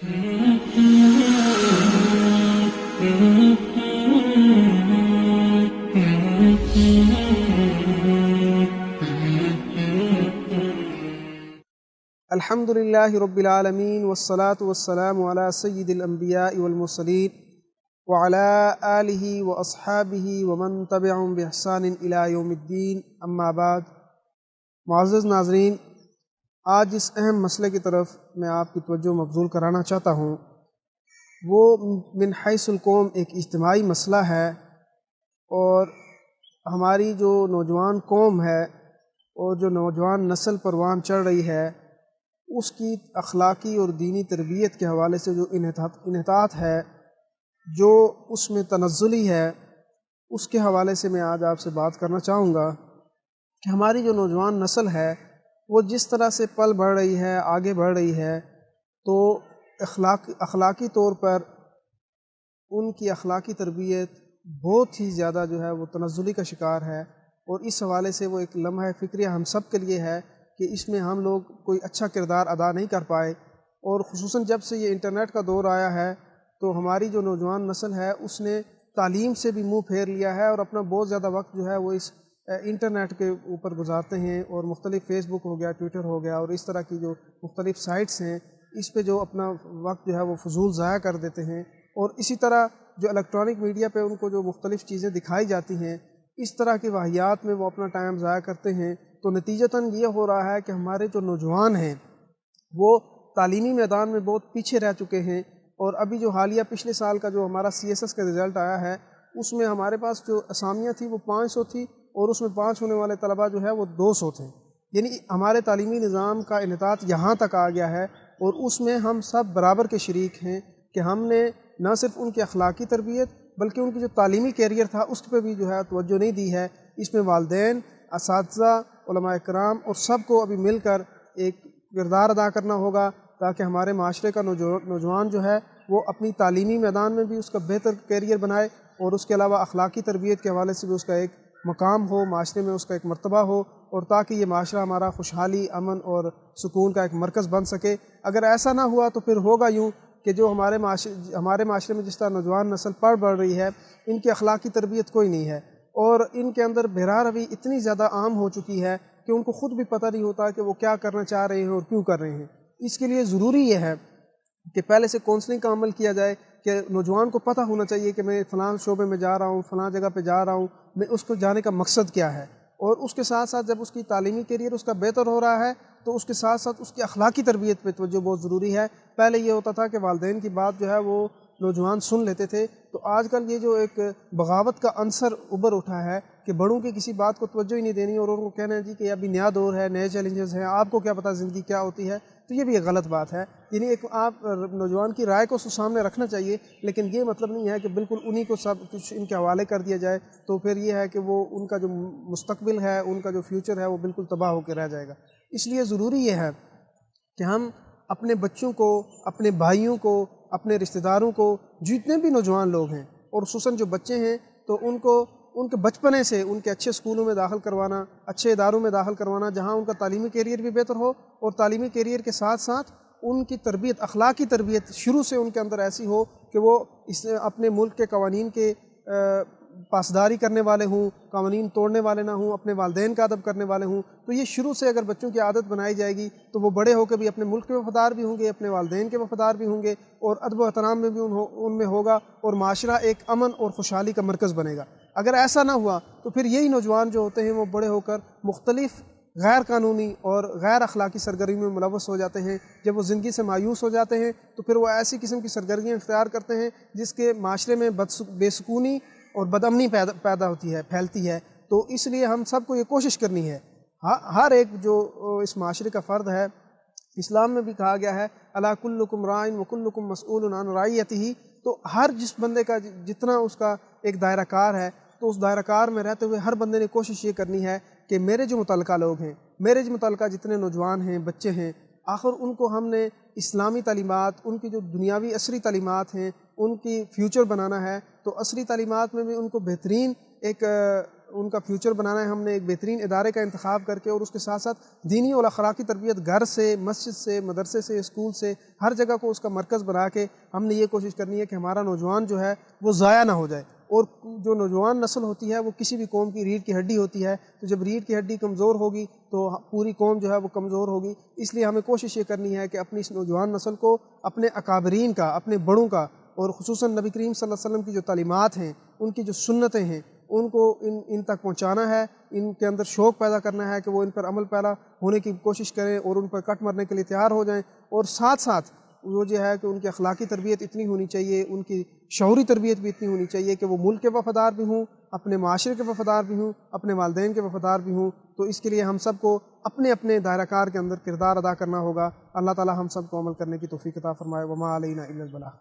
الحمد للہ رب العالمین والصلاة والسلام علی سید الانبیاء والمرسلین وعلی آلہ واصحابہ ومن تبعهم بإحسان الی یوم الدین، اما بعد۔ معزز ناظرین، آج اس اہم مسئلے کی طرف میں آپ کی توجہ مبذول کرانا چاہتا ہوں، وہ من حیث القوم ایک اجتماعی مسئلہ ہے، اور ہماری جو نوجوان قوم ہے اور جو نوجوان نسل پروان چڑھ رہی ہے، اس کی اخلاقی اور دینی تربیت کے حوالے سے جو انحطاط ہے، جو اس میں تنزلی ہے، اس کے حوالے سے میں آج آپ سے بات کرنا چاہوں گا کہ ہماری جو نوجوان نسل ہے وہ جس طرح سے پل بڑھ رہی ہے، آگے بڑھ رہی ہے، تو اخلاقی طور پر ان کی اخلاقی تربیت بہت ہی زیادہ جو ہے وہ تنزلی کا شکار ہے، اور اس حوالے سے وہ ایک لمحہ فکریہ ہم سب کے لیے ہے کہ اس میں ہم لوگ کوئی اچھا کردار ادا نہیں کر پائے۔ اور خصوصاً جب سے یہ انٹرنیٹ کا دور آیا ہے تو ہماری جو نوجوان نسل ہے اس نے تعلیم سے بھی منہ پھیر لیا ہے، اور اپنا بہت زیادہ وقت جو ہے وہ اس انٹرنیٹ کے اوپر گزارتے ہیں، اور مختلف فیس بک ہو گیا، ٹویٹر ہو گیا، اور اس طرح کی جو مختلف سائٹس ہیں اس پہ جو اپنا وقت جو ہے وہ فضول ضائع کر دیتے ہیں، اور اسی طرح جو الیکٹرانک میڈیا پہ ان کو جو مختلف چیزیں دکھائی جاتی ہیں اس طرح کی واہیات میں وہ اپنا ٹائم ضائع کرتے ہیں۔ تو نتیجتاً یہ ہو رہا ہے کہ ہمارے جو نوجوان ہیں وہ تعلیمی میدان میں بہت پیچھے رہ چکے ہیں، اور ابھی جو حالیہ پچھلے سال کا جو ہمارا CSS کا رزلٹ آیا ہے اس میں ہمارے پاس جو اسامیاں تھی وہ 500 تھی، اور اس میں پاس ہونے والے طلباء جو ہے وہ 200 تھے۔ یعنی ہمارے تعلیمی نظام کا انحطاط یہاں تک آ گیا ہے، اور اس میں ہم سب برابر کے شریک ہیں کہ ہم نے نہ صرف ان کی اخلاقی تربیت بلکہ ان کی جو تعلیمی کیریئر تھا اس پہ بھی جو ہے توجہ نہیں دی ہے۔ اس میں والدین، اساتذہ، علماء کرام اور سب کو ابھی مل کر ایک کردار ادا کرنا ہوگا تاکہ ہمارے معاشرے کا نوجوان جو ہے وہ اپنی تعلیمی میدان میں بھی اس کا بہتر کیریئر بنائے، اور اس کے علاوہ اخلاقی تربیت کے حوالے سے بھی اس کا ایک مقام ہو، معاشرے میں اس کا ایک مرتبہ ہو، اور تاکہ یہ معاشرہ ہمارا خوشحالی، امن اور سکون کا ایک مرکز بن سکے۔ اگر ایسا نہ ہوا تو پھر ہوگا یوں کہ جو ہمارے معاشرے میں جس طرح نوجوان نسل بڑھ رہی ہے ان کی اخلاقی تربیت کوئی نہیں ہے، اور ان کے اندر بہرا روی اتنی زیادہ عام ہو چکی ہے کہ ان کو خود بھی پتہ نہیں ہوتا کہ وہ کیا کرنا چاہ رہے ہیں اور کیوں کر رہے ہیں۔ اس کے لیے ضروری یہ ہے کہ پہلے سے کونسلنگ کا عمل کیا جائے کہ نوجوان کو پتہ ہونا چاہیے کہ میں فلاں شعبے میں جا رہا ہوں، فلاں جگہ پہ جا رہا ہوں، میں اس کو جانے کا مقصد کیا ہے، اور اس کے ساتھ ساتھ جب اس کی تعلیمی کیریئر اس کا بہتر ہو رہا ہے تو اس کے ساتھ ساتھ اس کی اخلاقی تربیت پہ توجہ بہت ضروری ہے۔ پہلے یہ ہوتا تھا کہ والدین کی بات جو ہے وہ نوجوان سن لیتے تھے، تو آج کل یہ جو ایک بغاوت کا عنصر ابھر اٹھا ہے کہ بڑوں کی کسی بات کو توجہ ہی نہیں دینی، اور ان کو کہنا ہے جی کہ ابھی نیا دور ہے، نئے چیلنجز ہیں، آپ کو کیا پتہ زندگی کیا ہوتی ہے، تو یہ بھی ایک غلط بات ہے۔ یعنی ایک آپ نوجوان کی رائے کو سامنے رکھنا چاہیے، لیکن یہ مطلب نہیں ہے کہ بالکل انہی کو سب کچھ ان کے حوالے کر دیا جائے، تو پھر یہ ہے کہ وہ ان کا جو مستقبل ہے، ان کا جو فیوچر ہے وہ بالکل تباہ ہو کے رہ جائے گا۔ اس لیے ضروری یہ ہے کہ ہم اپنے بچوں کو، اپنے بھائیوں کو، اپنے رشتہ داروں کو، جتنے بھی نوجوان لوگ ہیں اور خصوصاً جو بچے ہیں، تو ان کو ان کے بچپنے سے ان کے اچھے اسکولوں میں داخل کروانا، اچھے اداروں میں داخل کروانا جہاں ان کا تعلیمی کیریئر بھی بہتر ہو، اور تعلیمی کیریئر کے ساتھ ساتھ ان کی تربیت، اخلاقی تربیت شروع سے ان کے اندر ایسی ہو کہ وہ اپنے ملک کے قوانین کے پاسداری کرنے والے ہوں، قوانین توڑنے والے نہ ہوں، اپنے والدین کا ادب کرنے والے ہوں۔ تو یہ شروع سے اگر بچوں کی عادت بنائی جائے گی تو وہ بڑے ہو کے بھی اپنے ملک کے وفادار بھی ہوں گے، اپنے والدین کے وفادار بھی ہوں گے، اور ادب و احترام میں بھی ان میں ہوگا، اور معاشرہ ایک امن اور خوشحالی کا مرکز بنے گا۔ اگر ایسا نہ ہوا تو پھر یہی نوجوان جو ہوتے ہیں وہ بڑے ہو کر مختلف غیر قانونی اور غیر اخلاقی سرگرمیوں میں ملوث ہو جاتے ہیں۔ جب وہ زندگی سے مایوس ہو جاتے ہیں تو پھر وہ ایسی قسم کی سرگرمیاں اختیار کرتے ہیں جس کے معاشرے میں بے سکونی اور بدامنی پیدا ہوتی ہے، پھیلتی ہے۔ تو اس لیے ہم سب کو یہ کوشش کرنی ہے، ہر ایک جو اس معاشرے کا فرد ہے، اسلام میں بھی کہا گیا ہے الا کلکم راعٍ وکلکم مسئول عن رعیتہ، تو ہر جس بندے کا جتنا اس کا ایک دائرہ کار ہے، تو اس دائرہ کار میں رہتے ہوئے ہر بندے نے کوشش یہ کرنی ہے کہ میرے جو متعلقہ لوگ ہیں، میرے جو متعلقہ جتنے نوجوان ہیں، بچے ہیں، آخر ان کو ہم نے اسلامی تعلیمات، ان کی جو دنیاوی عصری تعلیمات ہیں ان کی فیوچر بنانا ہے، تو عصری تعلیمات میں بھی ان کو بہترین ایک ان کا فیوچر بنانا ہے، ہم نے ایک بہترین ادارے کا انتخاب کر کے اور اس کے ساتھ ساتھ دینی اور اخلاقی تربیت گھر سے، مسجد سے، مدرسے سے، اسکول سے، ہر جگہ کو اس کا مرکز بنا کے ہم نے یہ کوشش کرنی ہے کہ ہمارا نوجوان جو ہے وہ ضائع نہ ہو جائے. اور جو نوجوان نسل ہوتی ہے وہ کسی بھی قوم کی ریڑھ کی ہڈی ہوتی ہے، تو جب ریڑھ کی ہڈی کمزور ہوگی تو پوری قوم جو ہے وہ کمزور ہوگی. اس لیے ہمیں کوشش یہ کرنی ہے کہ اپنی اس نوجوان نسل کو اپنے اکابرین کا، اپنے بڑوں کا، اور خصوصاً نبی کریم صلی اللہ علیہ وسلم کی جو تعلیمات ہیں، ان کی جو سنتیں ہیں، ان کو ان تک پہنچانا ہے، ان کے اندر شوق پیدا کرنا ہے کہ وہ ان پر عمل پیرا ہونے کی کوشش کریں اور ان پر کٹ مرنے کے لیے تیار ہو جائیں. اور ساتھ ساتھ وہ جو ہے کہ ان کی اخلاقی تربیت اتنی ہونی چاہیے، ان کی شعوری تربیت بھی اتنی ہونی چاہیے کہ وہ ملک کے وفادار بھی ہوں، اپنے معاشرے کے وفادار بھی ہوں، اپنے والدین کے وفادار بھی ہوں. تو اس کے لیے ہم سب کو اپنے اپنے دائرہ کار کے اندر کردار ادا کرنا ہوگا. اللہ تعالی ہم سب کو عمل کرنے کی توفیق عطا فرمائے. وما علینا الا البلاغ.